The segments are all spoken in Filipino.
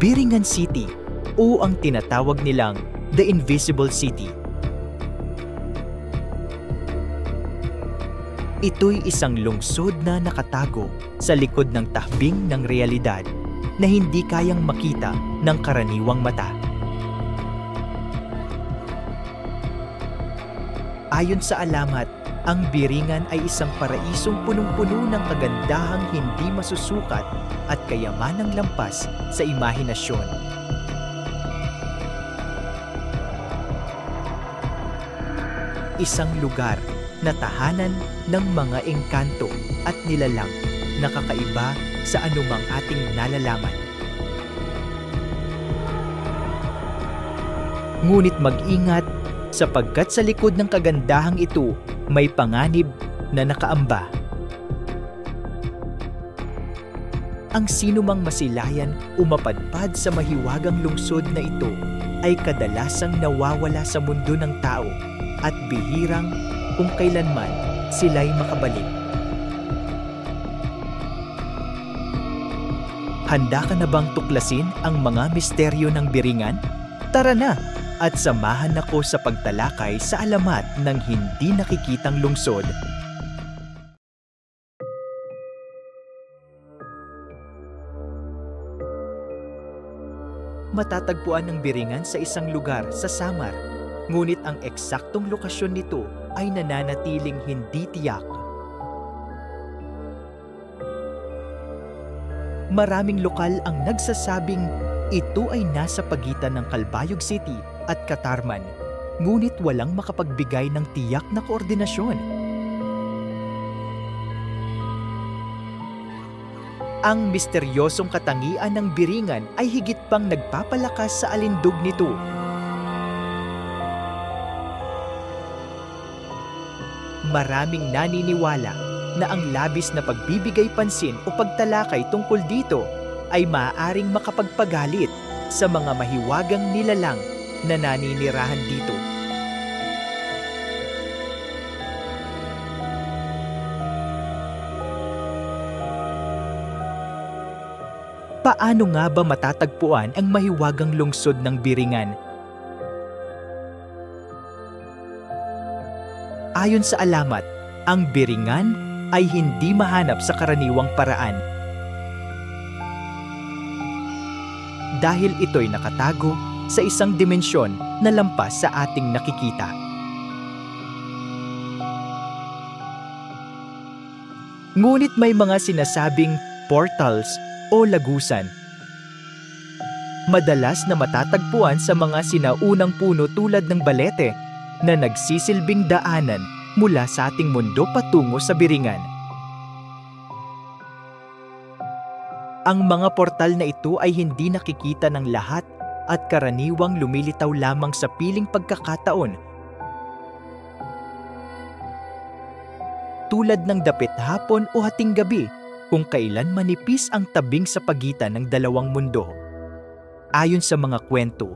Biringan City o ang tinatawag nilang The Invisible City. Ito'y isang lungsod na nakatago sa likod ng tahbing ng realidad na hindi kayang makita ng karaniwang mata. Ayon sa alamat, ang Biringan ay isang paraisong punong-puno ng kagandahang hindi masusukat at kayamanang lampas sa imahinasyon. Isang lugar na tahanan ng mga engkanto at nilalang na kakaiba sa anumang ating nalalaman. Ngunit mag-ingat sapagkat sa likod ng kagandahang ito may panganib na nakaamba. Ang sinumang masilayan o mapadpad sa mahiwagang lungsod na ito ay kadalasang nawawala sa mundo ng tao at bihirang kung kailanman sila'y makabalik. Handa ka na bang tuklasin ang mga misteryo ng Biringan? Tara na at samahan ako sa pagtalakay sa alamat ng hindi nakikitang lungsod. Matatagpuan ang Biringan sa isang lugar sa Samar, ngunit ang eksaktong lokasyon nito ay nananatiling hindi tiyak. Maraming lokal ang nagsasabing ito ay nasa pagitan ng Calbayog City at Katarman, ngunit walang makapagbigay ng tiyak na koordinasyon. Ang misteryosong katangian ng Biringan ay higit pang nagpapalakas sa alindog nito. Maraming naniniwala na ang labis na pagbibigay pansin o pagtalakay tungkol dito ay maaaring makapagpagalit sa mga mahiwagang nilalang na naninirahan dito. Paano nga ba matatagpuan ang mahiwagang lungsod ng Biringan? Ayon sa alamat, ang Biringan ay hindi mahanap sa karaniwang paraan. Dahil ito'y nakatago sa isang dimensyon na lampas sa ating nakikita. Ngunit may mga sinasabing portals o lagusan. Madalas na matatagpuan sa mga sinaunang puno tulad ng balete na nagsisilbing daanan mula sa ating mundo patungo sa Biringan. Ang mga portal na ito ay hindi nakikita ng lahat at karaniwang lumilitaw lamang sa piling pagkakataon. Tulad ng dapit hapon o hating gabi kung kailan manipis ang tabing sa pagitan ng dalawang mundo. Ayon sa mga kwento,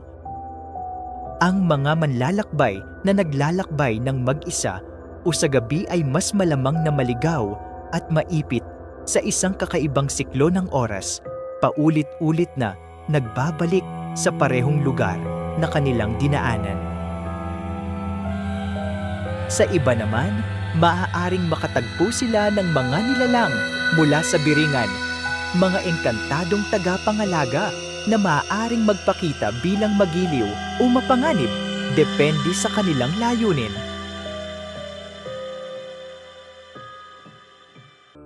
ang mga manlalakbay na naglalakbay ng mag-isa o sa gabi ay mas malamang na maligaw at maipit sa isang kakaibang siklo ng oras, paulit-ulit na nagbabalik sa parehong lugar na kanilang dinaanan. Sa iba naman, maaaring makatagpo sila ng mga nilalang mula sa Biringan, mga engkantadong tagapangalaga na maaaring magpakita bilang magiliw o mapanganib, depende sa kanilang layunin.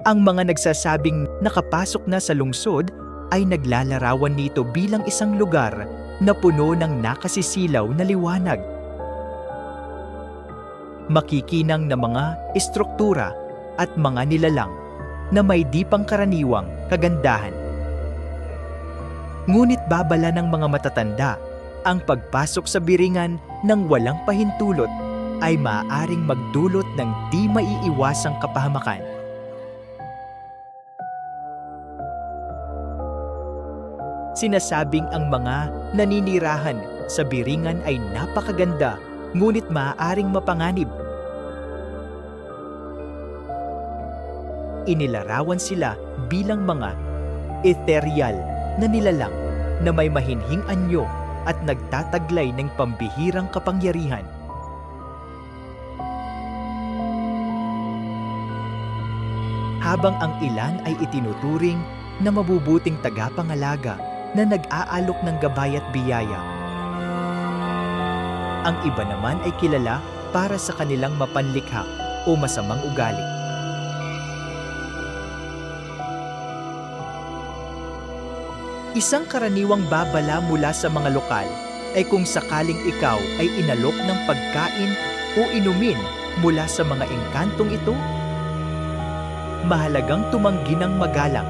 Ang mga nagsasabing nakapasok na sa lungsod ay naglalarawan nito bilang isang lugar na puno ng nakasisilaw na liwanag. Makikinang na mga estruktura at mga nilalang na may di pangkaraniwang kagandahan. Ngunit babala ng mga matatanda, ang pagpasok sa Biringan ng walang pahintulot ay maaaring magdulot ng di maiiwasang kapahamakan. Sinasabing ang mga naninirahan sa Biringan ay napakaganda, ngunit maaaring mapanganib. Inilarawan sila bilang mga ethereal na nilalang na may mahinhing anyo at nagtataglay ng pambihirang kapangyarihan. Habang ang ilan ay itinuturing na mabubuting tagapangalaga na nag-aalok ng gabay at biyaya, ang iba naman ay kilala para sa kanilang mapanlikha o masamang ugali. Isang karaniwang babala mula sa mga lokal ay kung sakaling ikaw ay inalok ng pagkain o inumin mula sa mga engkantong ito, mahalagang tumanggi ng magalang.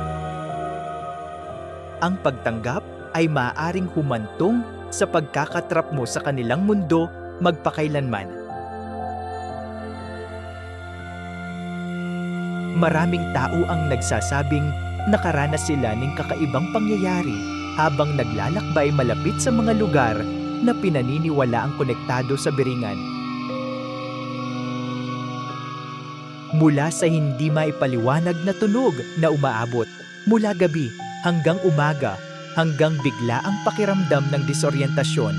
Ang pagtanggap ay maaaring humantong sa pagkakatrap mo sa kanilang mundo magpakailanman. Maraming tao ang nagsasabing nakaranas sila ng kakaibang pangyayari habang naglalakbay malapit sa mga lugar na pinaniniwala ang konektado sa biringan. Mula sa hindi maipaliwanag na tunog na umaabot mula gabi hanggang umaga hanggang bigla ang pakiramdam ng disoryentasyon,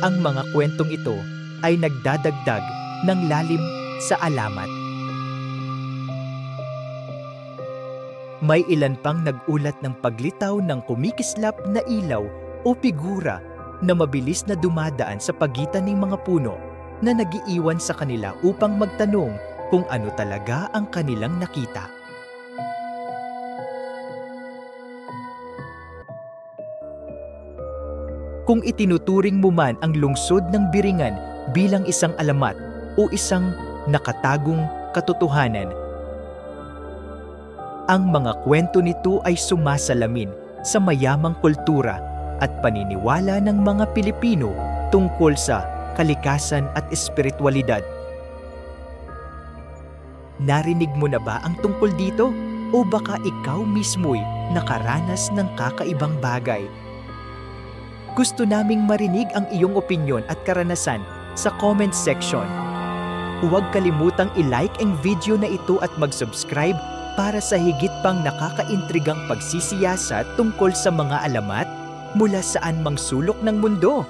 ang mga kwentong ito ay nagdadagdag ng lalim sa alamat. May ilan pang nag-ulat ng paglitaw ng kumikislap na ilaw o figura na mabilis na dumadaan sa pagitan ng mga puno na nagiiwan sa kanila upang magtanong kung ano talaga ang kanilang nakita. Kung itinuturing mo man ang lungsod ng Biringan bilang isang alamat o isang nakatagong katotohanan, ang mga kwento nito ay sumasalamin sa mayamang kultura at paniniwala ng mga Pilipino tungkol sa kalikasan at espiritualidad. Narinig mo na ba ang tungkol dito? O baka ikaw mismo'y nakaranas ng kakaibang bagay? Gusto naming marinig ang iyong opinyon at karanasan sa comment section. Huwag kalimutang i-like ang video na ito at mag-subscribe para sa higit pang nakakaintrigang pagsisiyasat tungkol sa mga alamat mula saan mang sulok ng mundo.